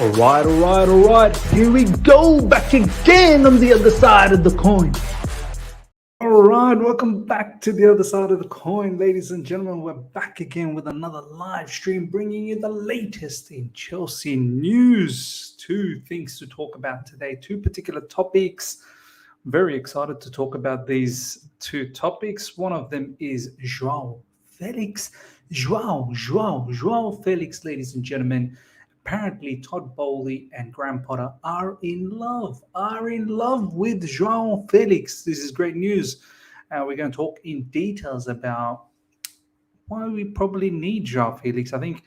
All right. Here we go, back again on the other side of the coin. All right, welcome back to the other side of the coin, ladies and gentlemen. We're back again with another live stream, bringing you the latest in Chelsea news. Two things to talk about today, two particular topics. Very excited to talk about these two topics. One of them is Joao Felix. Joao Felix, ladies and gentlemen. Apparently, Todd Boehly and Graham Potter are in love with Joao Felix. This is great news. We're going to talk in details about why we probably need Joao Felix. I think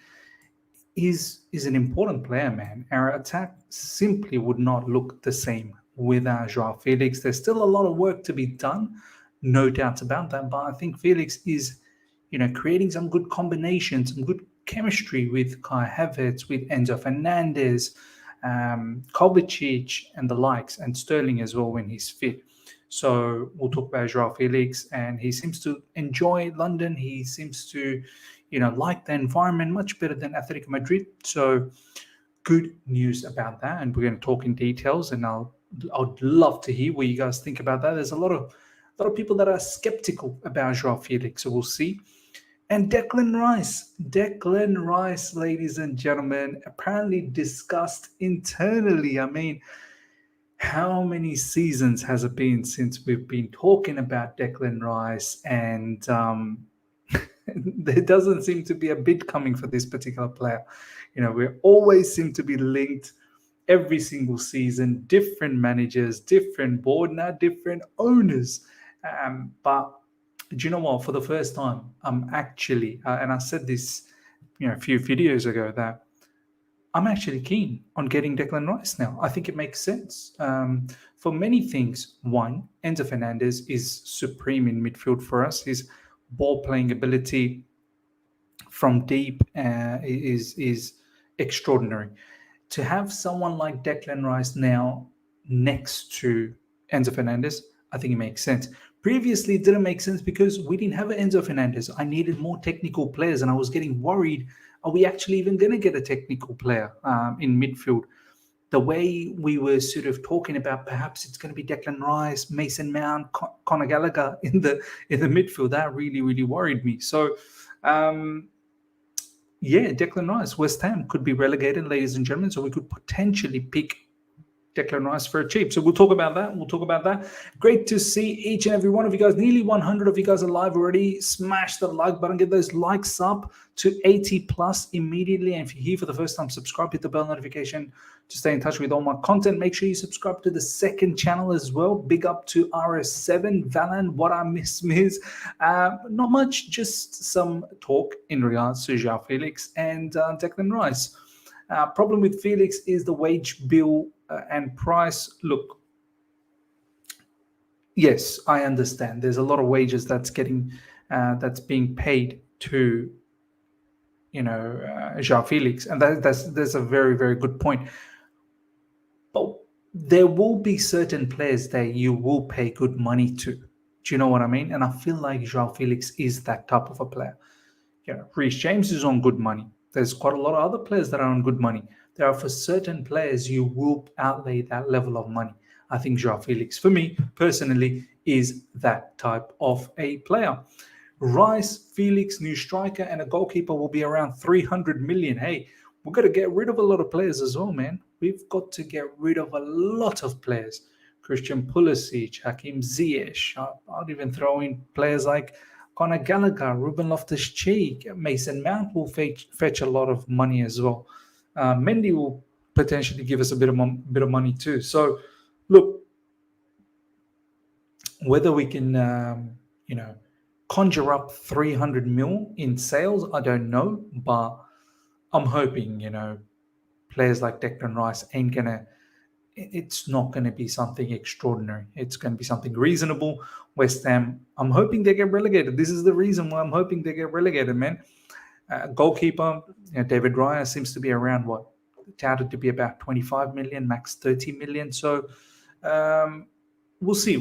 he's an important player, man. Our attack simply would not look the same without Joao Felix. There's still a lot of work to be done, no doubts about that. But I think Felix is, creating some good combinations, some good chemistry with Kai Havertz, with Enzo Fernandez, Kovacic, and the likes, and Sterling as well when he's fit. So we'll talk about Joao Felix, and he seems to enjoy London. He seems to, like the environment much better than Atletico Madrid. So good news about that, and we're going to talk in details. And I'd love to hear what you guys think about that. There's a lot of people that are skeptical about Joao Felix, so we'll see. And Declan Rice, ladies and gentlemen, apparently discussed internally. I mean, how many seasons has it been since we've been talking about Declan Rice? And there doesn't seem to be a bid coming for this particular player. We always seem to be linked every single season, different managers, different board, now different owners. But do you know what? For the first time, I'm actually, and I said this, a few videos ago, that I'm actually keen on getting Declan Rice now. I think it makes sense for many things. One, Enzo Fernandez is supreme in midfield for us. His ball-playing ability from deep is extraordinary. To have someone like Declan Rice now next to Enzo Fernandez, I think it makes sense. Previously, it didn't make sense because we didn't have an Enzo Fernandez. I needed more technical players, and I was getting worried. Are we actually even going to get a technical player in midfield? The way we were sort of talking about, perhaps it's going to be Declan Rice, Mason Mount, Conor Gallagher in the midfield. That really, really worried me. So, Declan Rice, West Ham could be relegated, ladies and gentlemen. So we could potentially pick Declan Rice for cheap. So we'll talk about that. Great to see each and every one of you guys. Nearly 100 of you guys are live already. Smash the like button. Get those likes up to 80 plus immediately. And if you're here for the first time, subscribe, hit the bell notification to stay in touch with all my content. Make sure you subscribe to the second channel as well. Big up to RS7. Valan, what I miss. Not much, just some talk in regards to Joao Felix and Declan Rice. Problem with Felix is the wage bill and price. Look, yes, I understand. There's a lot of wages that's being paid to, Joao Felix, and that's a very, very good point. But there will be certain players that you will pay good money to. Do you know what I mean? And I feel like Joao Felix is that type of a player. Reece James is on good money. There's quite a lot of other players that are on good money. There are for certain players you will outlay that level of money. I think Joao Felix, for me personally, is that type of a player. Rice, Felix, new striker, and a goalkeeper will be around 300 million. Hey, we've got to get rid of a lot of players as well, man. We've got to get rid of a lot of players. Christian Pulisic, Hakim Ziyech. I'd even throw in players like Conor Gallagher, Ruben Loftus-Cheek. Mason Mount will fetch a lot of money as well. Mendy will potentially give us a bit of money too. So, look, whether we can, conjure up 300 mil in sales, I don't know. But I'm hoping, players like Declan Rice it's not going to be something extraordinary. It's going to be something reasonable. West Ham, I'm hoping they get relegated. This is the reason why I'm hoping they get relegated, man. Goalkeeper, David Raya seems to be around touted to be about 25 million, max 30 million. So we'll see.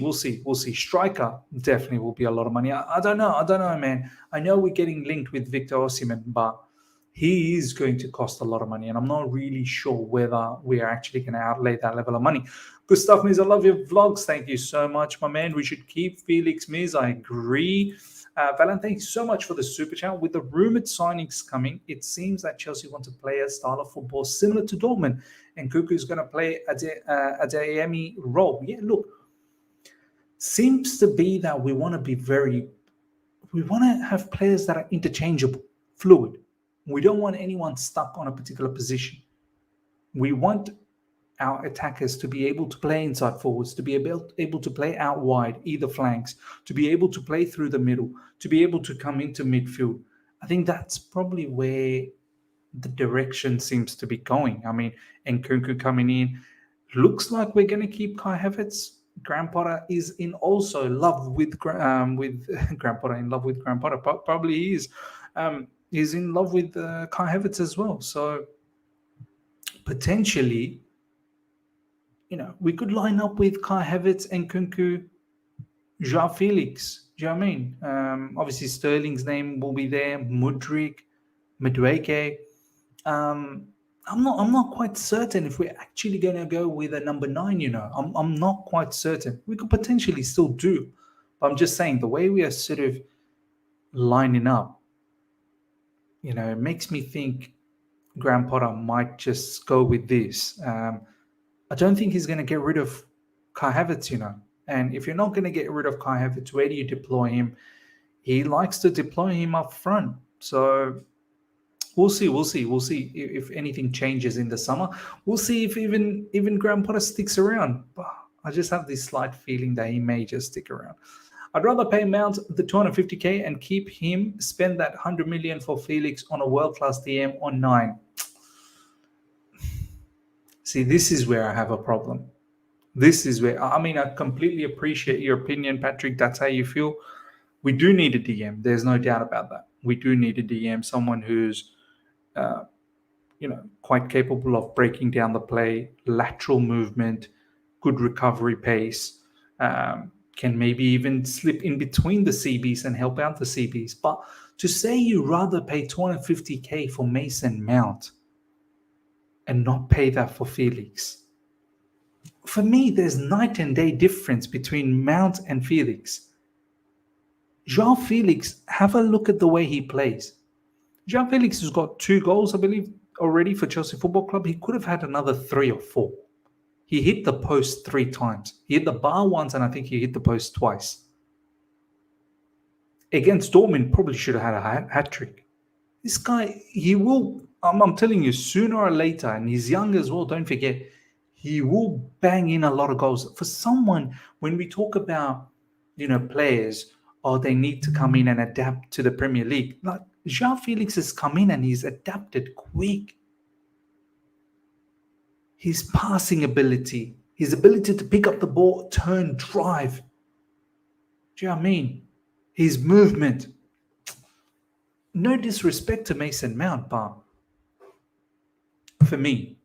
Striker definitely will be a lot of money. I don't know, man. I know we're getting linked with Victor Osimhen, but he is going to cost a lot of money, and I'm not really sure whether we are actually going to outlay that level of money. Good stuff, Miz. I love your vlogs. Thank you so much, my man. We should keep Felix, Miz. I agree. Valen, thank you so much for the super chat. With the rumored signings coming, it seems that Chelsea want to play a style of football similar to Dortmund, and Cuckoo is going to play a Adeyemi role. Yeah, look, seems to be that we want to have players that are interchangeable, fluid. We don't want anyone stuck on a particular position. We want our attackers to be able to play inside forwards, to be able to play out wide, either flanks, to be able to play through the middle, to be able to come into midfield. I think that's probably where the direction seems to be going. I mean, Nkunku coming in, looks like we're going to keep Kai Havertz. Graham Potter is in also love with Graham Potter, in love with Graham Potter. Probably he is. He's in love with Kai Havertz as well. So potentially, we could line up with Kai Havertz and Nkunku, Joao Felix. Do you know what I mean? Obviously, Sterling's name will be there. Mudryk, Madueke. I'm not quite certain if we're actually going to go with a number 9. I'm not quite certain. We could potentially still do, but I'm just saying the way we are sort of lining up, it makes me think Graham Potter might just go with this. I don't think he's going to get rid of Kai Havertz, And if you're not going to get rid of Kai Havertz, where do you deploy him? He likes to deploy him up front. So we'll see if anything changes in the summer. We'll see if even Graham Potter sticks around. I just have this slight feeling that he may just stick around. I'd rather pay Mount the 250k and keep him, spend that 100 million for Felix on a world-class DM on 9. See, this is where I have a problem. This is where, I completely appreciate your opinion, Patrick. That's how you feel. We do need a DM. There's no doubt about that. We do need a DM, someone who's, quite capable of breaking down the play, lateral movement, good recovery pace, can maybe even slip in between the CBs and help out the CBs. But to say you rather pay 250k for Mason Mount and not pay that for Felix, for me, there's night and day difference between Mount and Felix. Joao Felix, have a look at the way he plays. Joao Felix has got 2 goals, I believe, already for Chelsea Football Club. He could have had another 3 or 4. He hit the post 3 times. He hit the bar once, and I think he hit the post twice. Against Dortmund, probably should have had a hat-trick. This guy, he will, I'm telling you, sooner or later, and he's young as well, don't forget, he will bang in a lot of goals. For someone, when we talk about, players, they need to come in and adapt to the Premier League. Like, Joao Felix has come in and he's adapted quick. His passing ability, his ability to pick up the ball, turn, drive. Do you know what I mean? His movement. No disrespect to Mason Mount, but for me,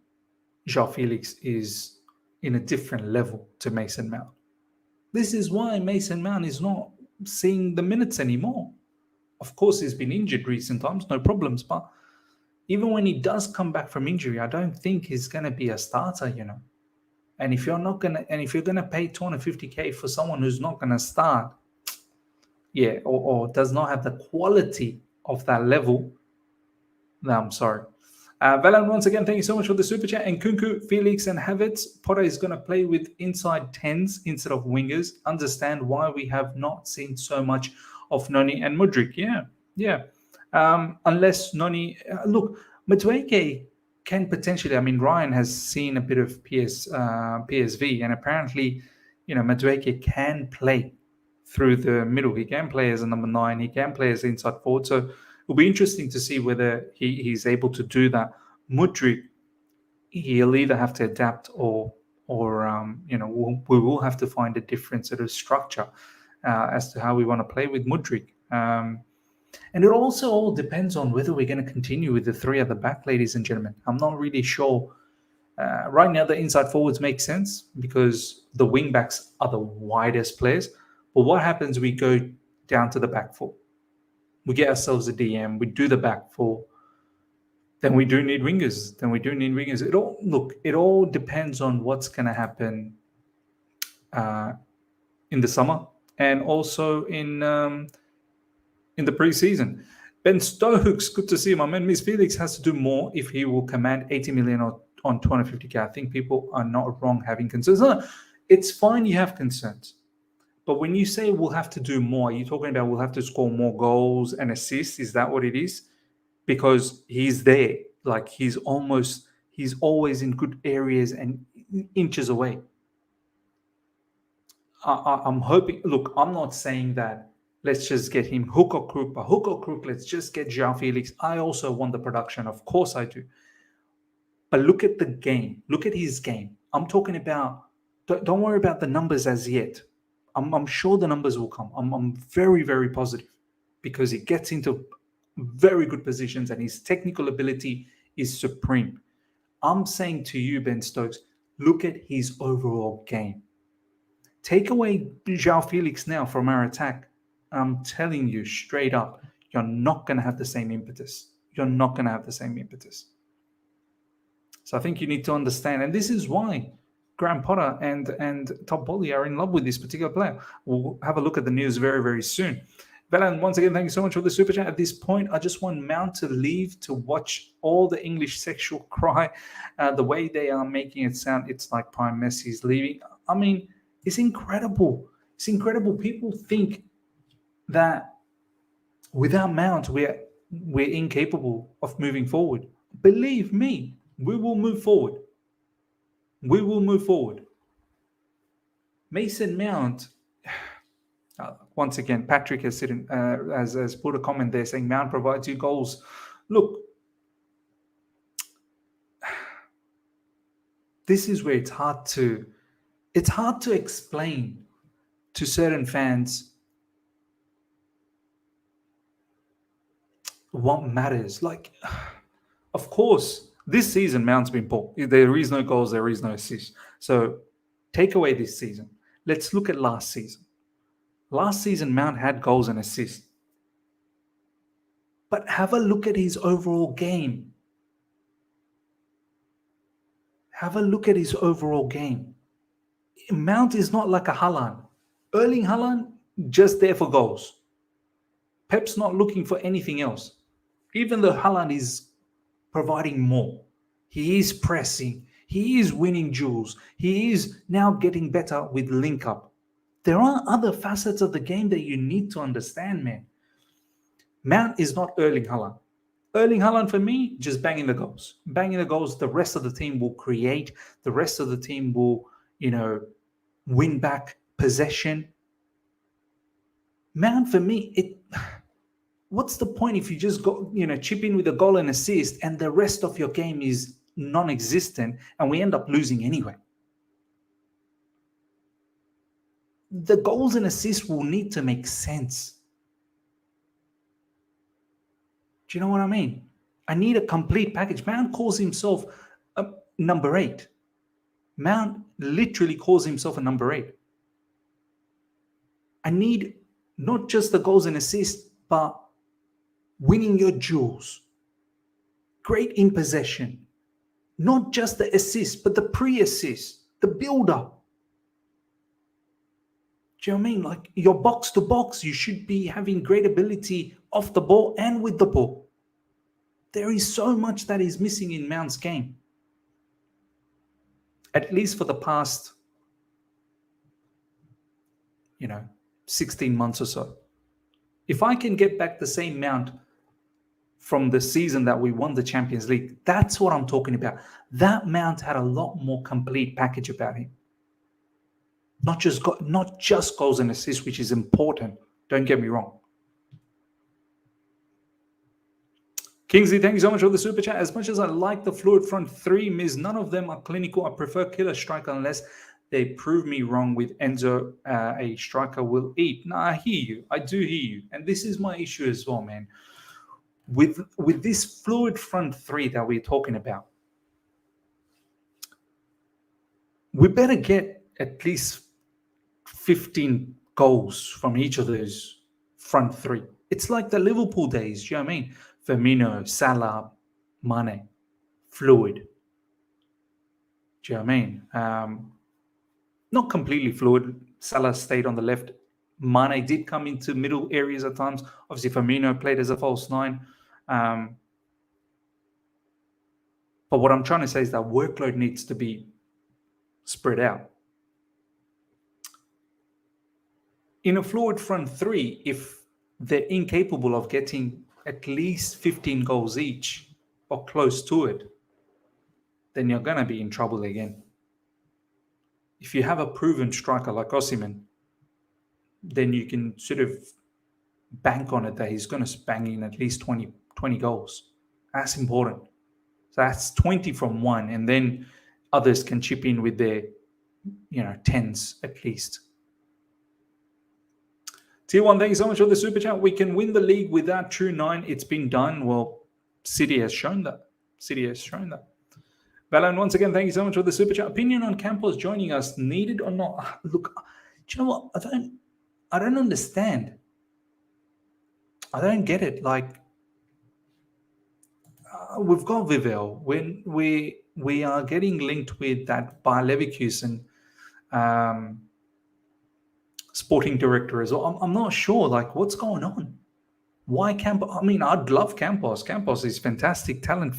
Joao Felix is in a different level to Mason Mount. This is why Mason Mount is not seeing the minutes anymore. Of course, he's been injured recent times, no problems, but even when he does come back from injury, I don't think he's going to be a starter, And if you're going to pay 250k for someone who's not going to start, or does not have the quality of that level, no, I'm sorry. Valan, once again, thank you so much for the super chat. And Nkunku, Felix, and Havertz. Potter is going to play with inside 10s instead of wingers. Understand why we have not seen so much of Noni and Mudryk. Yeah. Unless Noni, look, Madueke can potentially. Ryan has seen a bit of PSV, and apparently, Madueke can play through the middle. He can play as a number 9. He can play as inside forward. So it'll be interesting to see whether he's able to do that. Mudryk, he'll either have to adapt or we will have to find a different sort of structure as to how we want to play with Mudryk. And it also all depends on whether we're going to continue with the 3 at the back, ladies and gentlemen. I'm not really sure. Right now, the inside forwards make sense because the wing backs are the widest players. But what happens? We go down to the back 4. We get ourselves a DM. We do the back 4. then we do need wingers. It all depends on what's going to happen in the summer and also in the preseason. Ben Stokes, good to see you, my man. Miss Felix has to do more if he will command 80 million on 250k. I think people are not wrong having concerns. No, it's fine you have concerns. But when you say we'll have to do more, are you talking about we'll have to score more goals and assists? Is that what it is? Because he's there. Like he's always in good areas and inches away. I'm hoping, look, I'm not saying that let's just get him hook or crook, but hook or crook, let's just get Joao Felix. I also want the production. Of course I do. But look at the game. Look at his game. I'm talking about, don't worry about the numbers as yet. I'm sure the numbers will come. I'm very, very positive because he gets into very good positions and his technical ability is supreme. I'm saying to you, Ben Stokes, look at his overall game. Take away Joao Felix now from our attack. I'm telling you straight up, you're not going to have the same impetus. You're not going to have the same impetus. So I think you need to understand, and this is why Graham Potter and Todd Boehly are in love with this particular player. We'll have a look at the news very, very soon. Velan, once again, thank you so much for the super chat. At this point, I just want Mount to leave to watch all the English sexual cry. The way they are making it sound, it's like Prime Messi's leaving. I mean, it's incredible. It's incredible. People think that without Mount, we're incapable of moving forward. Believe me, we will move forward. We will move forward. Mason Mount, once again, Patrick has put a comment there saying Mount provides you goals. Look, this is where it's hard to explain to certain fans what matters. Like, of course, this season Mount's been poor. There is no goals, there is no assists. So take away this season. Let's look at last season. Last season, Mount had goals and assists. But have a look at his overall game. Have a look at his overall game. Mount is not like a Haaland. Erling Haaland, just there for goals. Pep's not looking for anything else. Even though Haaland is providing more. He is pressing. He is winning duels. He is now getting better with link-up. There are other facets of the game that you need to understand, man. Mount is not Erling Haaland. Erling Haaland, for me, just banging the goals. Banging the goals, the rest of the team will create. The rest of the team will, win back possession. Mount, for me, what's the point if you just go, chip in with a goal and assist and the rest of your game is non-existent and we end up losing anyway? The goals and assists will need to make sense. Do you know what I mean? I need a complete package. Mount calls himself a number 8. Mount literally calls himself a number 8. I need not just the goals and assists, but winning your duels. Great in possession. Not just the assists, but the pre-assist, the build-up. Do you know what I mean? Like your box to box, you should be having great ability off the ball and with the ball. There is so much that is missing in Mount's game. At least for the past, 16 months or so. If I can get back the same Mount from the season that we won the Champions League, that's what I'm talking about. That Mount had a lot more complete package about him. Not just goals and assists, which is important. Don't get me wrong. Kingsley, thank you so much for the super chat. As much as I like the fluid front three, Ms., none of them are clinical. I prefer killer striker unless they prove me wrong with Enzo. A striker will eat. No, I hear you. I do hear you. And this is my issue as well, man. With this fluid front three that we're talking about, we better get at least 15 goals from each of those front three. It's like the Liverpool days, do you know what I mean? Firmino, Salah, Mane, fluid. Do you know what I mean? Not completely fluid. Salah stayed on the left. Mane did come into middle areas at times. Obviously, Firmino played as a false nine. But what I'm trying to say is that workload needs to be spread out. In a fluid front three, if they're incapable of getting at least 15 goals each or close to it, then you're going to be in trouble again. If you have a proven striker like Osimhen, then you can sort of bank on it that he's going to bang in at least 20 goals. That's important. So that's 20 from one, and then others can chip in with their, tens at least. Tier 1, thank you so much for the super chat. We can win the league without true 9. It's been done. Well, City has shown that. Balan, once again, thank you so much for the super chat. Opinion on Campos joining us, needed or not? Look, do you know what? I don't understand. I don't get it. Like, we've got Vivel. When we are getting linked with that Bayer Leverkusen sporting director as well. I'm not sure, like, what's going on. Why Campos? I mean, I'd love Campos. Campos is fantastic talent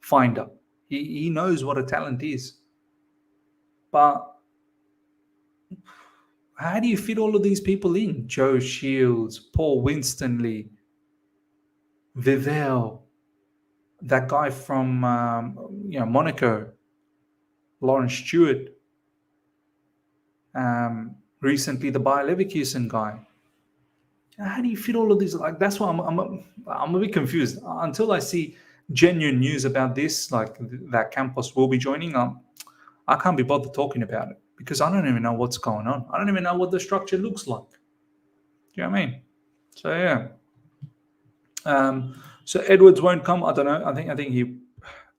finder. He knows what a talent is. But how do you fit all of these people in? Joe Shields, Paul Winstanley, Vivel, that guy from Monaco, Lawrence Stewart, recently the Bayer Leverkusen guy. How do you fit all of these? Like, that's why I'm a bit confused. Until I see genuine news about this, like that Campos will be joining, I can't be bothered talking about it because I don't even know what's going on. I don't even know what the structure looks like. Do you know what I mean? So yeah. So Edwards won't come. I don't know. I think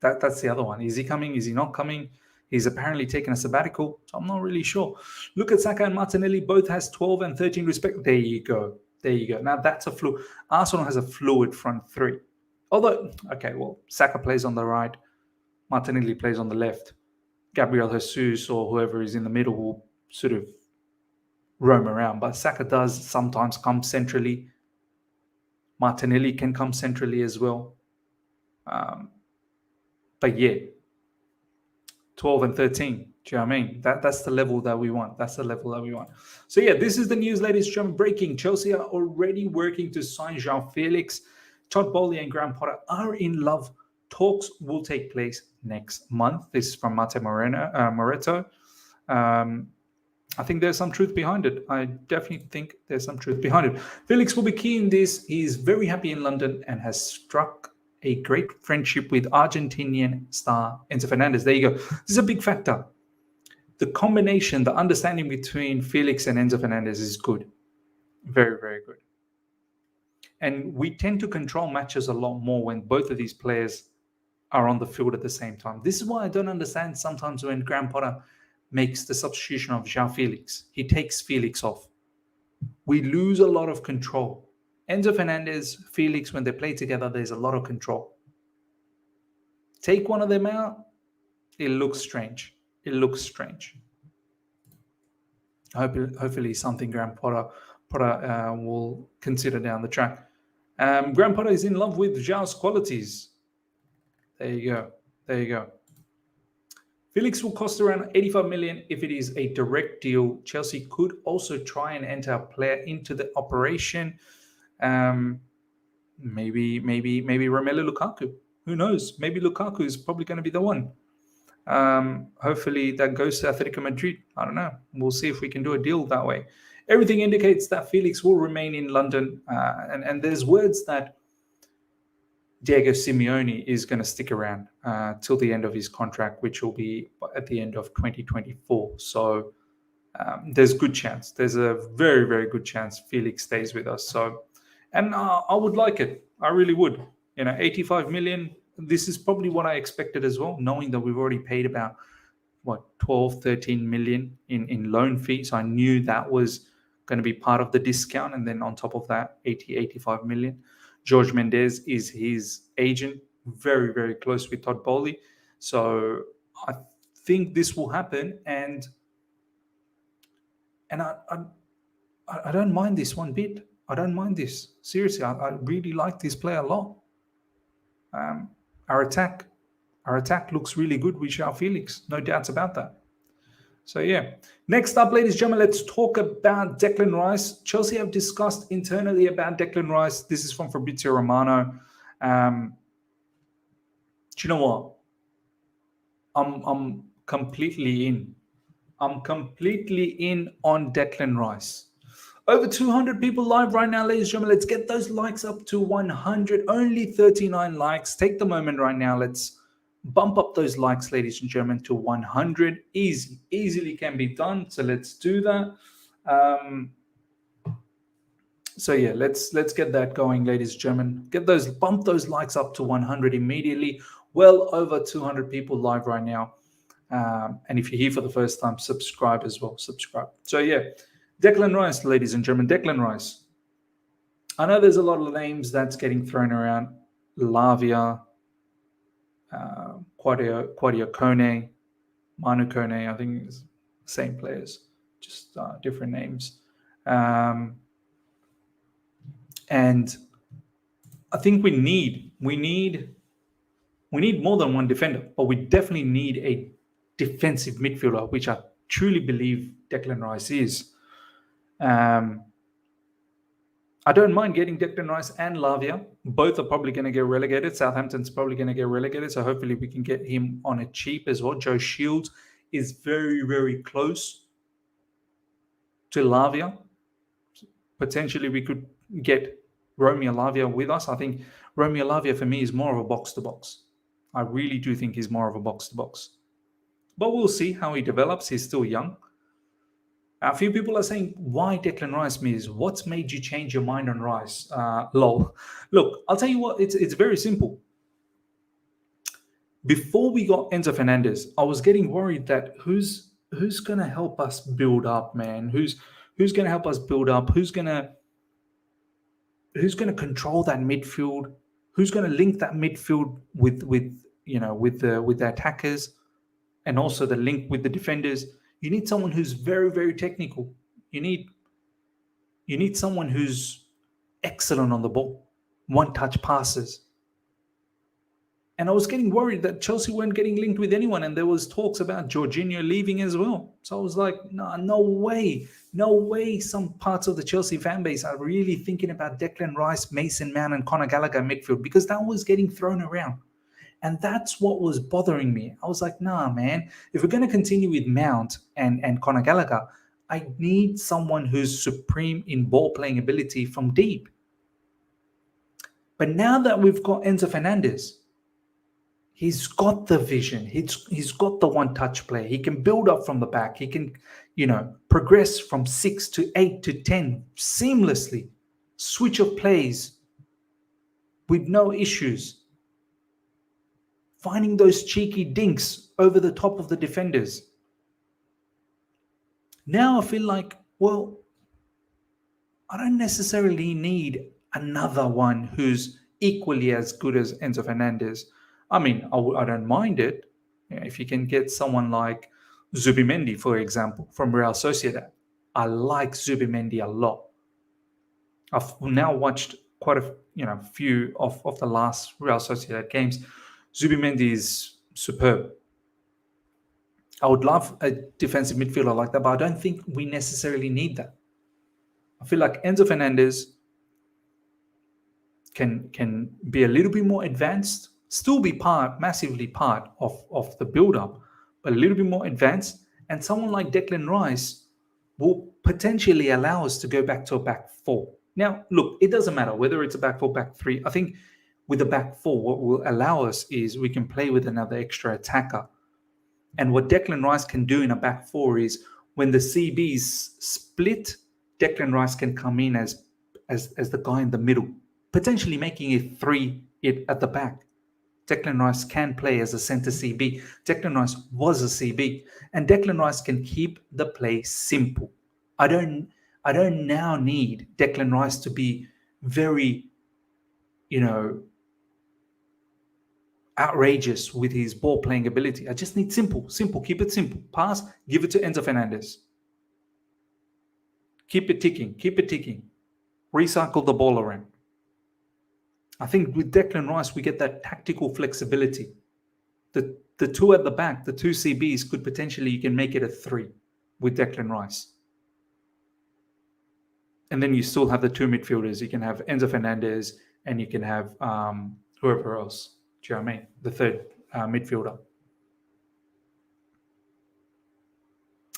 that's the other one. Is he coming? Is he not coming? He's apparently taken a sabbatical, so I'm not really sure. Look at Saka and Martinelli. Both has 12 and 13 respect. There you go. Now that's a fluid. Arsenal has a fluid front three. Although, okay, well, Saka plays on the right. Martinelli plays on the left. Gabriel Jesus or whoever is in the middle will sort of roam around. But Saka does sometimes come centrally. Martinelli can come centrally as well. But yeah, 12 and 13. Do you know what I mean? That's the level that we want. So yeah, this is the news, ladies and gentlemen. Breaking. Chelsea are already working to sign Joao Felix. Todd Boehly and Graham Potter are in love. Talks will take place next month. This is from Mate Moreto. I think there's some truth behind it. I definitely think there's some truth behind it. Felix will be key in this. He's very happy in London and has struck a great friendship with Argentinian star Enzo Fernandez. There you go. This is a big factor. The combination, the understanding between Felix and Enzo Fernandez is good. Very, very good. And we tend to control matches a lot more when both of these players are on the field at the same time. This is why I don't understand sometimes when Graham Potter makes the substitution of Joao Felix. He takes Felix off. We lose a lot of control. Enzo Fernandez, Felix, when they play together, there's a lot of control. Take one of them out, it looks strange. Hopefully something Graham Potter will consider down the track. Graham Potter is in love with Joao's qualities. There you go. Felix will cost around 85 million if it is a direct deal. Chelsea could also try and enter a player into the operation. Maybe Romelu Lukaku. Who knows? Maybe Lukaku is probably going to be the one. Hopefully that goes to Atletico Madrid. I don't know. We'll see if we can do a deal that way. Everything indicates that Felix will remain in London. And there's words that Diego Simeone is going to stick around till the end of his contract, which will be at the end of 2024. So there's good chance. There's a very, very good chance Felix stays with us. So, and I would like it. I really would. 85 million. This is probably what I expected as well, knowing that we've already paid about 12, 13 million in loan fees. So I knew that was going to be part of the discount. And then on top of that, 85 million. George Mendes is his agent. very, very close with Todd Boehly. So I think this will happen, and I don't mind this one bit. I don't mind this. Seriously, I really like this player a lot. Our attack looks really good with Joao Felix. No doubts about that. So yeah. Next up, ladies and gentlemen, let's talk about Declan Rice. Chelsea have discussed internally about Declan Rice. This is from Fabrizio Romano. Do you know what? I'm completely in. I'm completely in on Declan Rice. Over 200 people live right now, ladies and gentlemen. Let's get those likes up to 100. Only 39 likes. Take the moment right now. Let's bump up those likes, ladies and gentlemen, to 100. Easily can be done. So let's do that. So yeah, let's get that going, ladies and gentlemen. Bump those likes up to 100 immediately. Well over 200 people live right now. And if you're here for the first time, subscribe as well. Subscribe. So yeah, Declan Rice, ladies and gentlemen. Declan Rice. I know there's a lot of names that's getting thrown around. Lavia, Quadio Kone, Manu Kone. I think it's the same players, just different names. And I think we need more than one defender, but we definitely need a defensive midfielder, which I truly believe Declan Rice is. I don't mind getting Declan Rice and Lavia. Both are probably going to get relegated. Southampton's probably going to get relegated, so hopefully we can get him on a cheap as well. Joe Shields is very, very close to Lavia. Potentially we could get Romeo Lavia with us. I think Romeo Lavia for me is more of a box-to-box. I really do think he's more of a box-to-box. But we'll see how he develops. He's still young. A few people are saying, why Declan Rice, Miz? What's made you change your mind on Rice? Lol. Look, I'll tell you what, it's very simple. Before we got Enzo Fernandez, I was getting worried that who's going to help us build up, man? Who's going to help us build up? Who's going to control that midfield? Who's going to link that midfield with the attackers, and also the link with the defenders? You need someone who's very, very technical. You need someone who's excellent on the ball, one-touch passes. And I was getting worried that Chelsea weren't getting linked with anyone, and there was talks about Jorginho leaving as well. So I was like, no way. Some parts of the Chelsea fan base are really thinking about Declan Rice, Mason Mount, and Conor Gallagher midfield, because that was getting thrown around. And that's what was bothering me. I was like, nah, man, if we're going to continue with Mount and Conor Gallagher, I need someone who's supreme in ball-playing ability from deep. But now that we've got Enzo Fernandez, he's got the vision. He's got the one-touch play. He can build up from the back. He can, progress from 6 to 8 to 10 seamlessly. Switch of plays with no issues. Finding those cheeky dinks over the top of the defenders. Now I feel like, well, I don't necessarily need another one who's equally as good as Enzo Fernandez. I mean, I don't mind it. If you can get someone like Zubimendi, for example, from Real Sociedad. I like Zubimendi a lot. I've now watched quite a few of the last Real Sociedad games. Zubimendi is superb. I would love a defensive midfielder like that, but I don't think we necessarily need that. I feel like Enzo Fernandez can be a little bit more advanced, still be massively part of the build-up, but a little bit more advanced. And someone like Declan Rice will potentially allow us to go back to a back four. Now, look, it doesn't matter whether it's a back four, back three. I think with the back four, what will allow us is we can play with another extra attacker. And what Declan Rice can do in a back four is when the CBs split, Declan Rice can come in as the guy in the middle, potentially making it 3 at the back. Declan Rice can play as a center CB. Declan Rice was a CB, and Declan Rice can keep the play simple. I don't now need Declan Rice to be very, outrageous with his ball playing ability. I just need simple. Keep it simple. Pass, give it to Enzo Fernandez. Keep it ticking. Recycle the ball around. I think with Declan Rice, we get that tactical flexibility. The two at the back, the two CBs, could potentially, you can make it a 3 with Declan Rice. And then you still have the two midfielders. You can have Enzo Fernandez and you can have whoever else. Do you know what I mean? The third midfielder.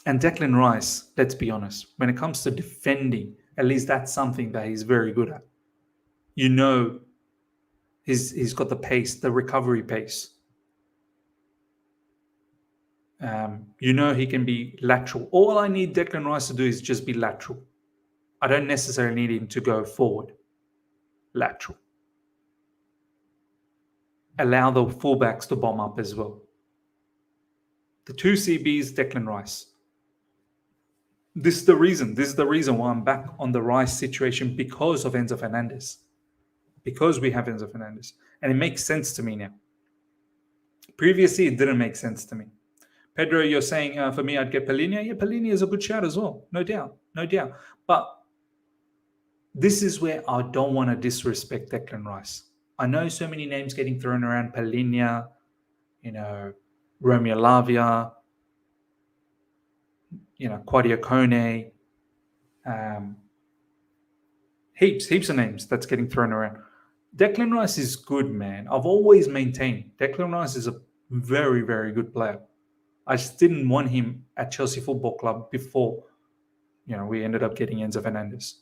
And Declan Rice, let's be honest, when it comes to defending, at least that's something that he's very good at. You know, he's got the pace, the recovery pace. You know, he can be lateral. All I need Declan Rice to do is just be lateral. I don't necessarily need him to go forward. Lateral. Allow the fullbacks to bomb up as well. The two CBs, Declan Rice. This is the reason why I'm back on the Rice situation, because of Enzo Fernandez. Because we have Enzo Fernandez. And it makes sense to me now. Previously, it didn't make sense to me. Pedro, you're saying for me, I'd get Palhinha. Yeah, Palhinha is a good shout as well. No doubt. But this is where I don't want to disrespect Declan Rice. I know so many names getting thrown around. Palhinha, Romeo Lavia, Claudio Kone, heaps of names that's getting thrown around. Declan Rice is good, man. I've always maintained Declan Rice is a very, very good player. I just didn't want him at Chelsea Football Club before, we ended up getting Enzo Fernandez.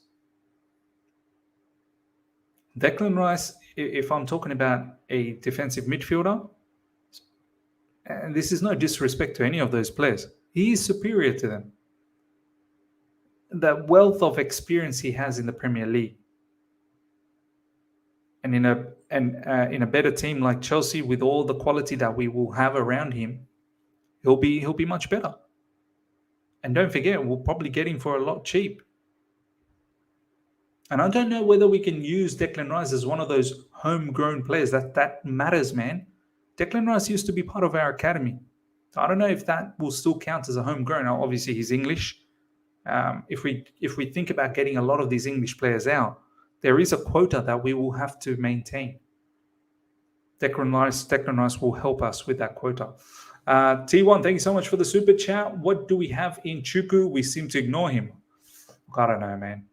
Declan Rice, if I'm talking about a defensive midfielder, and this is no disrespect to any of those players, he is superior to them. The wealth of experience he has in the Premier League, and in a better team like Chelsea, with all the quality that we will have around him, he'll be much better. And don't forget, we'll probably get him for a lot cheap. And I don't know whether we can use Declan Rice as one of those homegrown players. That matters, man. Declan Rice used to be part of our academy. So I don't know if that will still count as a homegrown. Now, obviously, he's English. If we think about getting a lot of these English players out, there is a quota that we will have to maintain. Declan Rice will help us with that quota. T1, thank you so much for the super chat. What do we have in Chuku? We seem to ignore him. I don't know, man.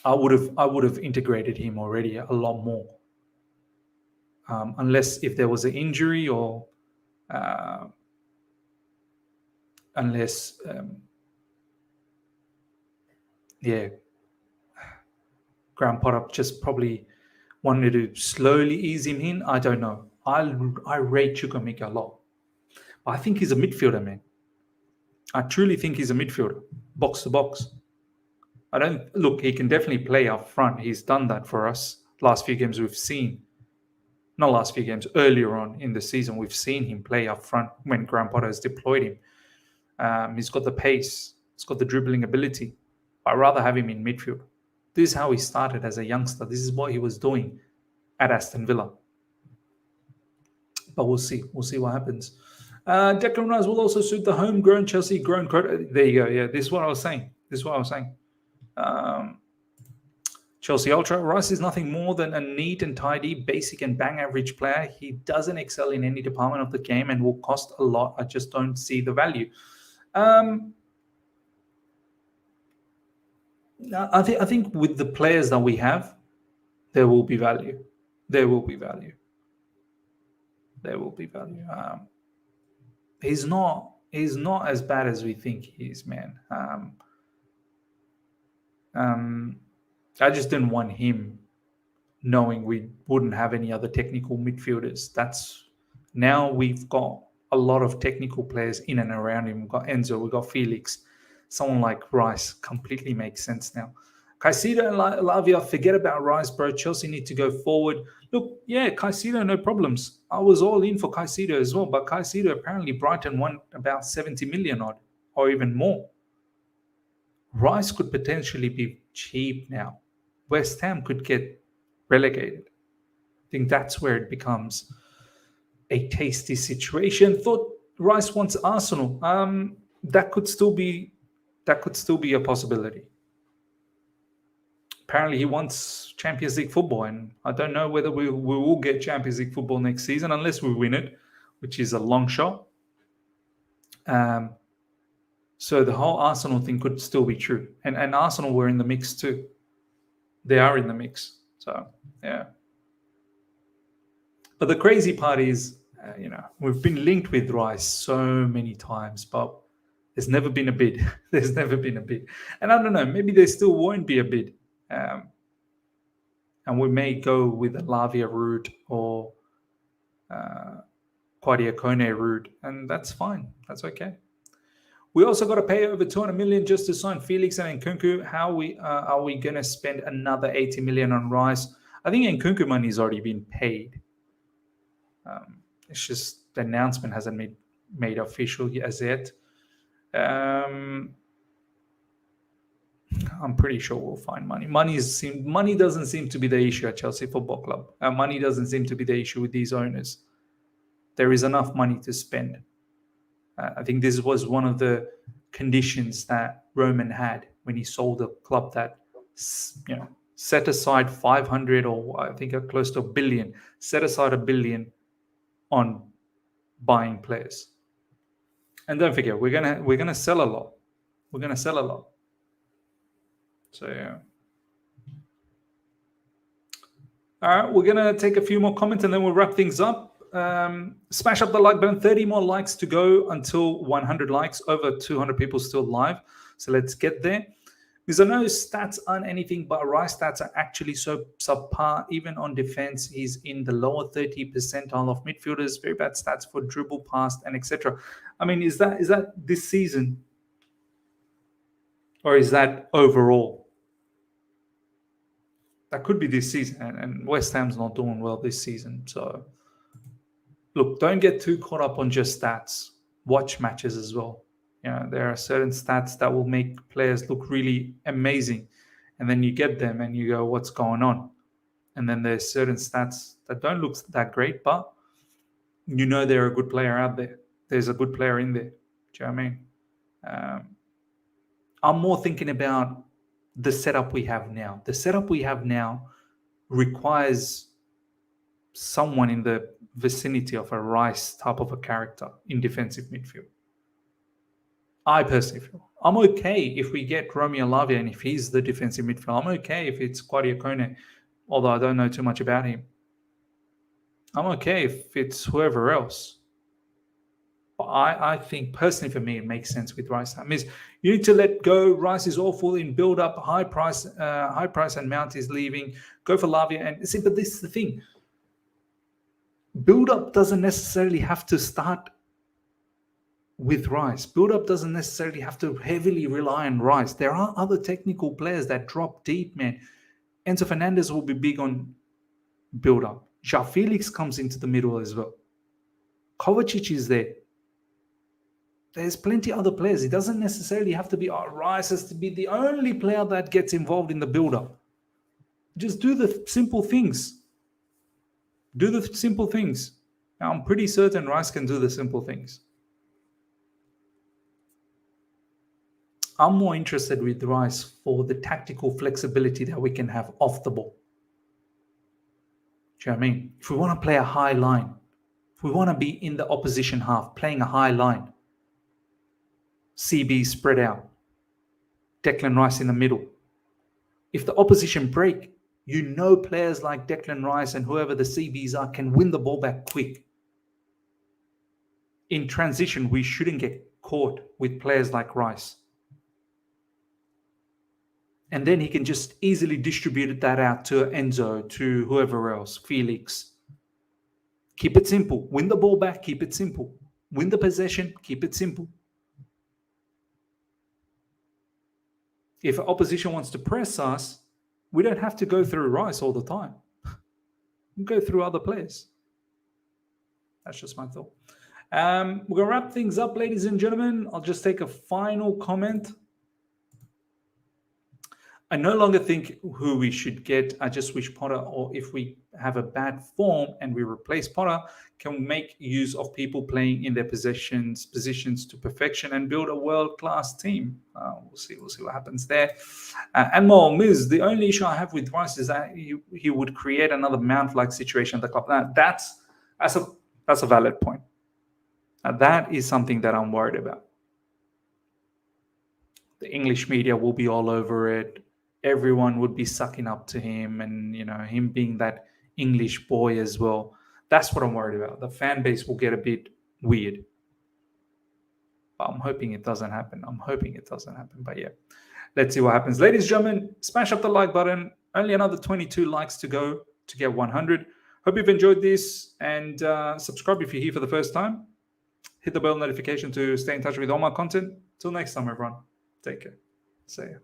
I would have integrated him already a lot more. Unless if there was an injury or unless Graham Potter just probably wanted to slowly ease him in. I don't know. I rate Chukwuemeka a lot. But I think he's a midfielder, man. I truly think he's a midfielder, box to box. He can definitely play up front. He's done that for us. Last few games we've seen. Not last few games, earlier on in the season, we've seen him play up front when Graham Potter has deployed him. He's got the pace. He's got the dribbling ability. I'd rather have him in midfield. This is how he started as a youngster. This is what he was doing at Aston Villa. But we'll see. We'll see what happens. Declan Rice will also suit the homegrown Chelsea grown quota. There you go. Yeah, this is what I was saying. Chelsea Ultra. Rice is nothing more than a neat and tidy, basic and bang average player. He doesn't excel in any department of the game and will cost a lot. I just don't see the value. I think with the players that we have, there will be value. He's not as bad as we think he is, man. I just didn't want him knowing we wouldn't have any other technical midfielders. Now we've got a lot of technical players in and around him. We've got Enzo, we've got Felix. Someone like Rice completely makes sense now. Caicedo and Lavia, forget about Rice, bro. Chelsea need to go forward. Look, yeah, Caicedo, no problems. I was all in for Caicedo as well, but Caicedo, apparently Brighton won about 70 million odd, or even more. Rice could potentially be cheap now. West Ham could get relegated. think that's where it becomes a tasty situation. Thought Rice wants Arsenal. That could still be a possibility. Apparently, he wants Champions League football, and I don't know whether we will get Champions League football next season unless we win it, which is a long shot. So the whole Arsenal thing could still be true, and Arsenal were in the mix too. They are in the mix, so yeah. But the crazy part is, we've been linked with Rice so many times, but there's never been a bid. There's never been a bid, and I don't know. Maybe there still won't be a bid, and we may go with the Lavia route or Quadiacone route, and that's fine. That's okay. We also got to pay over 200 million just to sign Felix and Nkunku. How are we going to spend another 80 million on Rice? I think Nkunku money has already been paid. It's just the announcement hasn't made official as yet. I'm pretty sure we'll find money. Money doesn't seem to be the issue at Chelsea Football Club. Money doesn't seem to be the issue with these owners. There is enough money to spend. I think this was one of the conditions that Roman had when he sold the club, that set aside 500 or I think close to $1 billion, set aside $1 billion on buying players. And don't forget, we're gonna sell a lot. We're gonna sell a lot. So yeah. All right, we're gonna take a few more comments and then we'll wrap things up. Smash up the like button. 30 more likes to go until 100 likes. Over 200 people still live, so let's get there. Because I know stats aren't anything but Rice stats are actually so subpar. Even on defense, he's in the lower 30 percentile of midfielders. Very bad stats for dribble, pass, and etc. I mean, is that this season, or is that overall? That could be this season, and West Ham's not doing well this season. So, look, don't get too caught up on just stats. Watch matches as well. There are certain stats that will make players look really amazing, and then you get them and you go, what's going on? And then there's certain stats that don't look that great, but they're a good player out there. There's a good player in there. Do you know what I mean? I'm more thinking about the setup we have now. The setup we have now requires someone in the vicinity of a Rice type of a character in defensive midfield. I personally feel I'm okay if we get Romeo Lavia and if he's the defensive midfield. I'm okay if it's Quadiacone, although I don't know too much about him. I'm okay if it's whoever else. But I think personally for me it makes sense with Rice. That means you need to let go. Rice is awful in build up, high price and Mount is leaving. Go for Lavia and see. But this is the thing. Build up doesn't necessarily have to start with Rice. Build-up doesn't necessarily have to heavily rely on Rice. There are other technical players that drop deep, man. Enzo Fernandez will be big on build-up. Joao Felix comes into the middle as well. Kovacic is there. There's plenty of other players. It doesn't necessarily have to be Rice has to be the only player that gets involved in the build-up. Just do the simple things. Do the simple things. Now, I'm pretty certain Rice can do the simple things. I'm more interested with Rice for the tactical flexibility that we can have off the ball. Do you know what I mean? If we want to play a high line, if we want to be in the opposition half, playing a high line, CB spread out, Declan Rice in the middle. If the opposition break, players like Declan Rice and whoever the CBs are can win the ball back quick. In transition, we shouldn't get caught with players like Rice. And then he can just easily distribute that out to Enzo, to whoever else, Felix. Keep it simple. Win the ball back, keep it simple. Win the possession, keep it simple. If opposition wants to press us, we don't have to go through Rice all the time. We go through other players. That's just my thought. We're going to wrap things up, ladies and gentlemen. I'll just take a final comment. I no longer think who we should get. I just wish Potter, or if we have a bad form and we replace Potter, can make use of people playing in their positions to perfection and build a world-class team. We'll see what happens there. And more, Miz, the only issue I have with Rice is that he would create another Mount-like situation at the club. That's a valid point. That is something that I'm worried about. The English media will be all over it. Everyone would be sucking up to him, and him being that English boy as well. That's what I'm worried about. The fan base will get a bit weird. But I'm hoping it doesn't happen. But yeah, let's see what happens. Ladies and gentlemen, smash up the like button. Only another 22 likes to go to get 100. Hope you've enjoyed this, and subscribe if you're here for the first time. Hit the bell notification to stay in touch with all my content. Till next time, everyone. Take care. See ya.